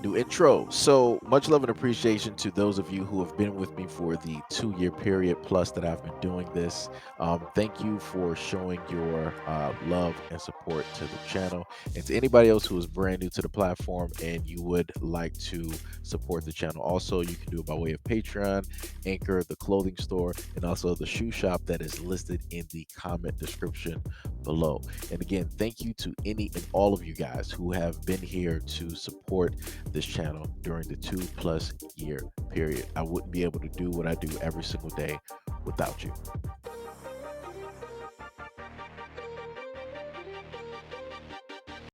New intro. So much love and appreciation to those of you who have been with me for the 2 year period plus that I've been doing this. Thank you for showing your love and support to the channel. And to anybody else who is brand new to the platform and you would like to support the channel, also you can do it by way of Patreon, Anchor, the clothing store, and also the shoe shop that is listed in the comment description below. And again, thank you to any and all of you guys who have been here to support this channel during the 2+ year period. I wouldn't be able to do what I do every single day without you.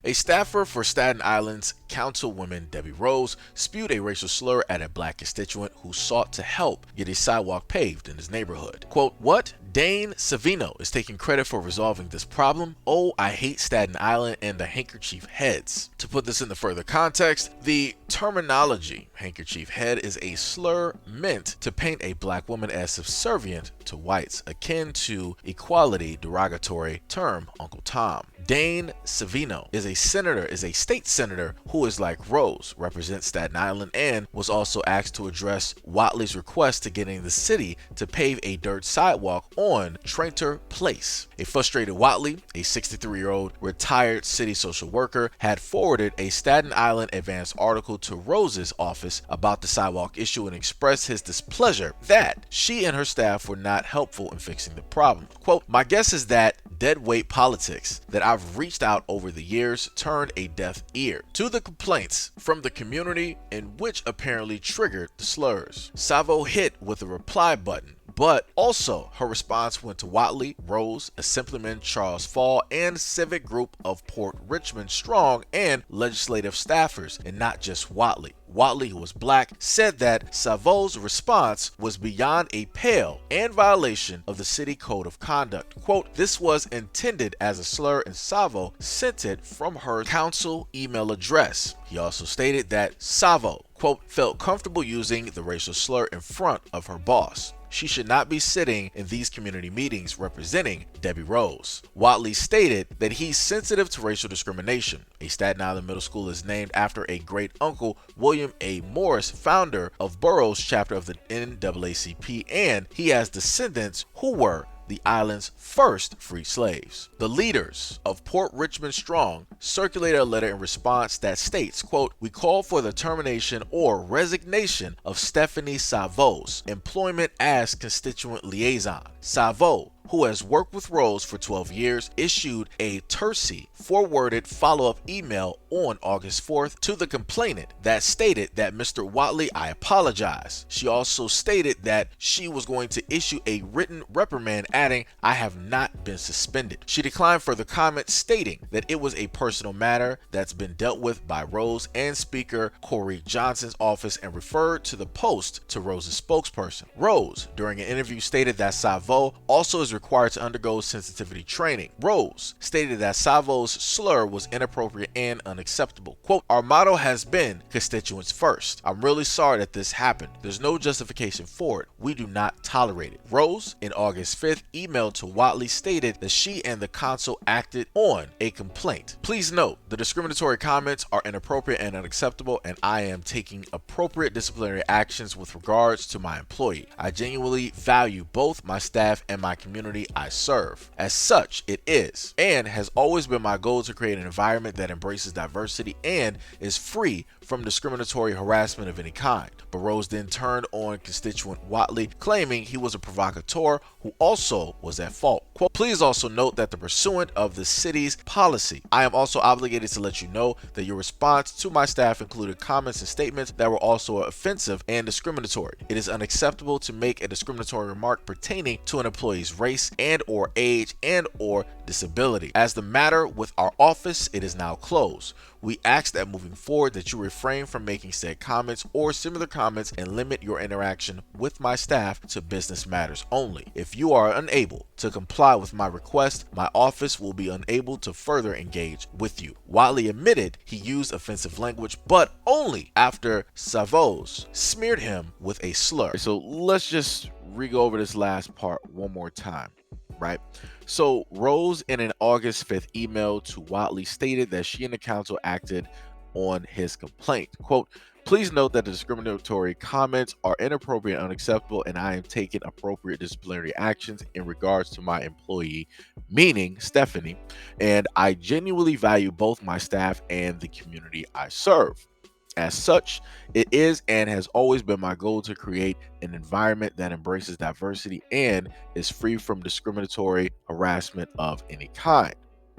A staffer for Staten Island's councilwoman Debbie Rose spewed a racial slur at a black constituent who sought to help get a sidewalk paved in his neighborhood. Quote, "What? Dane Savino is taking credit for resolving this problem? Oh, I hate Staten Island and the handkerchief heads." To put this into further context, the terminology handkerchief head is a slur meant to paint a black woman as subservient to whites, akin to equality derogatory term Uncle Tom. Dane Savino is a state senator who is like Rose, represents Staten Island, and was also asked to address Watley's request to getting the city to pave a dirt sidewalk on Traynter Place. A frustrated Watley, a 63-year-old retired city social worker, had forwarded a Staten Island Advance article to Rose's office about the sidewalk issue and expressed his displeasure that she and her staff were not helpful in fixing the problem. Quote, "My guess is that deadweight politics that I've reached out over the years turned a deaf ear to the complaints from the community, and which apparently triggered the slurs." Savo hit with a reply button, but also her response went to Watley, Rose, Assemblyman Charles Fall, and civic group of Port Richmond Strong and legislative staffers, and not just Watley. Watley, who was black, said that Savo's response was beyond a pale and violation of the city code of conduct. Quote, "This was intended as a slur and Savo sent it from her council email address." He also stated that Savo, quote, "felt comfortable using the racial slur in front of her boss. She should not be sitting in these community meetings representing Debbie Rose." Watley stated that he's sensitive to racial discrimination. A Staten Island middle school is named after a great uncle, William A. Morris, founder of Borough's chapter of the NAACP, and he has descendants who were the island's first free slaves. The leaders of Port Richmond Strong circulated a letter in response that states, quote, "We call for the termination or resignation of Stephanie Savo's employment as constituent liaison." Savo, who has worked with Rose for 12 years, issued a terse, four-worded follow-up email on August 4th to the complainant that stated that, "Mr. Watley, I apologize." She also stated that she was going to issue a written reprimand, adding, "I have not been suspended." She declined further comment, stating that it was a personal matter that's been dealt with by Rose and Speaker Corey Johnson's office, and referred to the post to Rose's spokesperson. Rose, during an interview, stated that Savo also is required to undergo sensitivity training. Rose stated that Savo's slur was inappropriate and unacceptable. Quote, "Our motto has been constituents first. I'm really sorry that this happened. There's no justification for it. We do not tolerate it." Rose, in August 5th, emailed to Watley, stated that she and the council acted on a complaint. "Please note, the discriminatory comments are inappropriate and unacceptable, and I am taking appropriate disciplinary actions with regards to my employee. I genuinely value both my staff and my community I serve. As such, it is and has always been my goal to create an environment that embraces diversity and is free from discriminatory harassment of any kind." But Rose then turned on constituent Watley, claiming he was a provocateur who also was at fault. Quote, "Please also note that the pursuant of the city's policy, I am also obligated to let you know that your response to my staff included comments and statements that were also offensive and discriminatory. It is unacceptable to make a discriminatory remark pertaining to an employee's race and or age and or disability. As the matter with our office, it is now closed. We ask that moving forward that you refrain from making said comments or similar comments and limit your interaction with my staff to business matters only. If you are unable to comply with my request, my office will be unable to further engage with you." Watley admitted he used offensive language, but only after Savos smeared him with a slur. So let's just re-go over this last part one more time, right? So Rose, in an August 5th email to Watley, stated that she and the council acted on his complaint. Quote, please note that the discriminatory comments are inappropriate and unacceptable, and I am taking appropriate disciplinary actions in regards to my employee, meaning Stephanie, and I genuinely value both my staff and the community I serve. As such, it is and has always been my goal to create an environment that embraces diversity and is free from discriminatory harassment of any kind.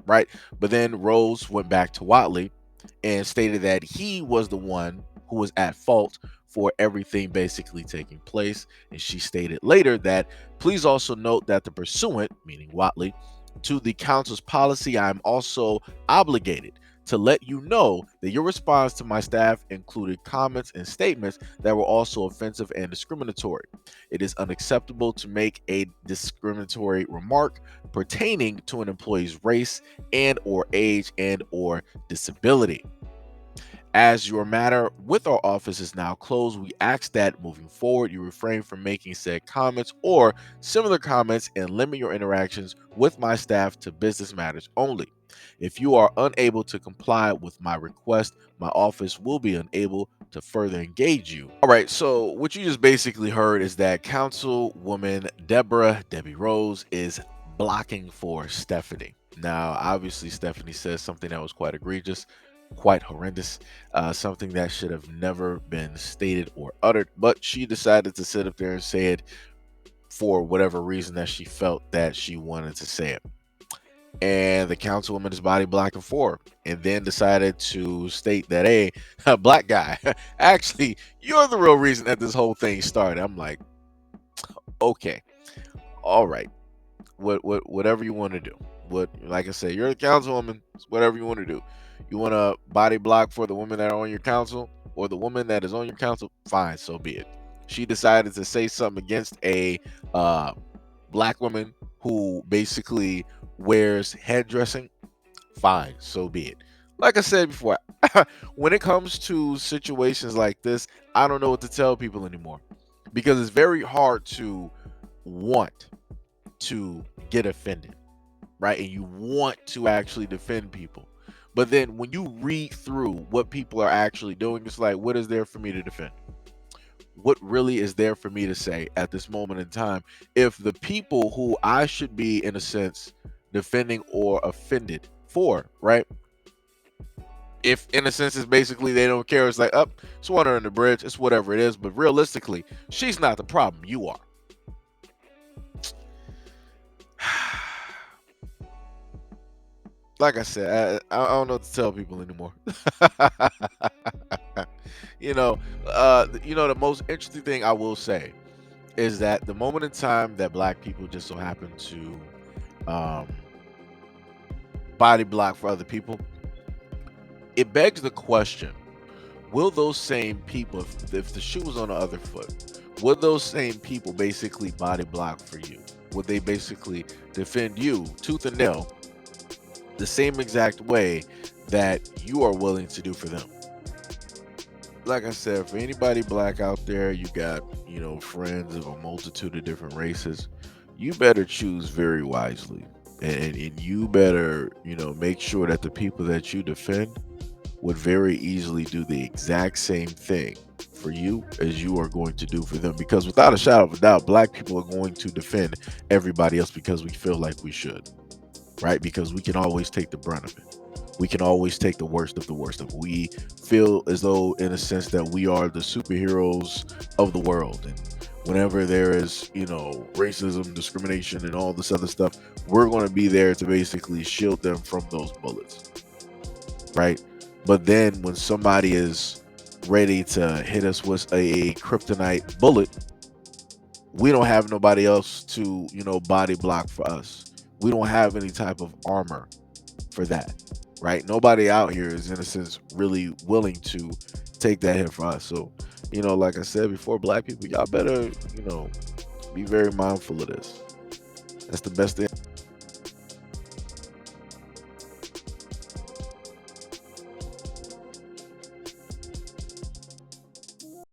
Right? But then Rose went back to Watley and stated that he was the one who was at fault for everything basically taking place. And she stated later that please also note that the pursuant, meaning Watley, to the council's policy, I am also obligated to let you know that your response to my staff included comments and statements that were also offensive and discriminatory. It is unacceptable to make a discriminatory remark pertaining to an employee's race and or age and or disability. As your matter with our office is now closed, we ask that moving forward you refrain from making said comments or similar comments and limit your interactions with my staff to business matters only. If you are unable to comply with my request, my office will be unable to further engage you. All right, so what you just basically heard is that Councilwoman Debbie Rose is blocking for Stephanie. Now, obviously, Stephanie says something that was quite egregious, quite horrendous, something that should have never been stated or uttered, but she decided to sit up there and say it for whatever reason that she felt that she wanted to say it. And the councilwoman is body blocking for her, and then decided to state that, hey, a black guy, actually, you're the real reason that this whole thing started. I'm like, okay, all right, whatever you want to do. Like I said, you're the councilwoman. It's whatever you want to do. You want to body block for the women that are on your council or the woman that is on your council? Fine, so be it. She decided to say something against a black woman who basically wears headdressing. Fine, so be it. Like I said before, when it comes to situations like this, I don't know what to tell people anymore, because it's very hard to want to get offended, right? And you want to actually defend people. But then when you read through what people are actually doing, it's like, what is there for me to defend? What really is there for me to say at this moment in time if the people who I should be, in a sense, defending or offended for, right? If, in a sense, it's basically they don't care. It's like, up, it's water under the bridge. It's whatever it is. But realistically, she's not the problem. You are. Like I said, I don't know what to tell people anymore. The most interesting thing I will say is that the moment in time that black people just so happen to um, body block for other people, it begs the question: will those same people, if the shoe was on the other foot, would those same people basically body block for you? Would they basically defend you tooth and nail the same exact way that you are willing to do for them? Like I said, for anybody black out there, you got, friends of a multitude of different races. You better choose very wisely. And you better, make sure that the people that you defend would very easily do the exact same thing for you as you are going to do for them. Because without a shadow of a doubt, black people are going to defend everybody else because we feel like we should, right? Because we can always take the brunt of it. We can always take the worst of the worst of it. We feel as though, in a sense, that we are the superheroes of the world. And whenever there is, racism, discrimination, and all this other stuff, we're going to be there to basically shield them from those bullets, right? But then when somebody is ready to hit us with a kryptonite bullet, we don't have nobody else to, body block for us. We don't have any type of armor for that, right? Nobody out here is, in a sense, really willing to take that hit for us. So, like I said before, black people, y'all better, be very mindful of this. That's the best thing.